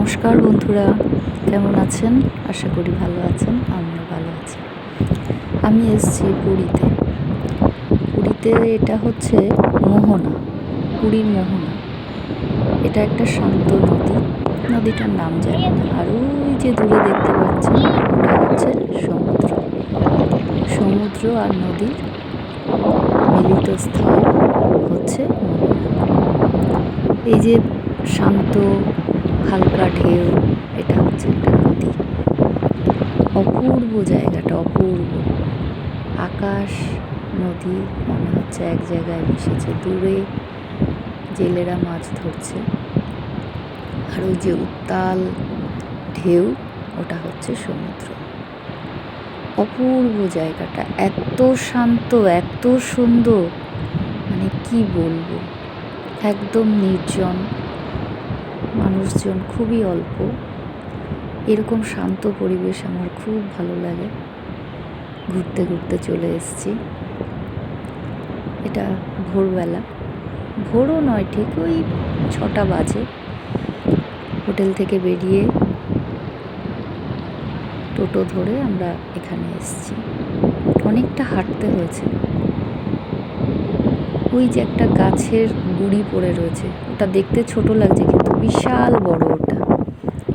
নমস্কার বন্ধুরা, কেমন আছেন? আশা করি ভালো আছেন। আমিও ভালো আছি। আমি এসেছি পুরীতে। এটা হচ্ছে মোহনা, পুরীর মোহনা। এটা একটা শান্ত নদী। নদীটার নাম জানি না। আর ওই যে দূরে দেখতে পাচ্ছেন, ওটা হচ্ছে সমুদ্র। সমুদ্র আর নদীর মিলিত স্থল হচ্ছে মোহনা। এই যে শান্ত হালকা ঢেউ, এটা হচ্ছে একটা নদী। অপূর্ব জায়গাটা, অপূর্ব। আকাশ নদী মনে হচ্ছে এক জায়গায় মিশেছে। দূরে জেলেরা মাছ ধরছে, আর ওই যে উত্তাল ঢেউ, ওটা হচ্ছে সমুদ্র। অপূর্ব জায়গাটা, এত শান্ত, এত সুন্দর, মানে কি বলবো। একদম নির্জন, মানুষজন খুবই অল্প। এরকম শান্ত পরিবেশ আমার খুব ভালো লাগে। ঘুরতে ঘুরতে চলে এসেছি। এটা ভোরবেলা, ভোরও নয়, ঠিক ওই 6টা বাজে। হোটেল থেকে বেরিয়ে টোটো ধরে আমরা এখানে এসেছি। অনেকটা হাঁটতে হয়েছে। ওই যে একটা গাছের গুঁড়ি পড়ে রয়েছে, ওটা দেখতে ছোট লাগছে কিন্তু বিশাল বড় ওটা।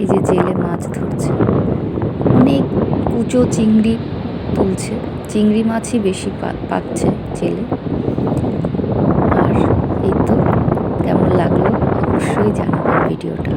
এই যে জেলে মাছ ধরছে, অনেক কুচো চিংড়ি তুলছে। চিংড়ি মাছই বেশি পাচ্ছে জেলে। আর এই তো, কেমন লাগলো অবশ্যই জানাবেন ভিডিওটা।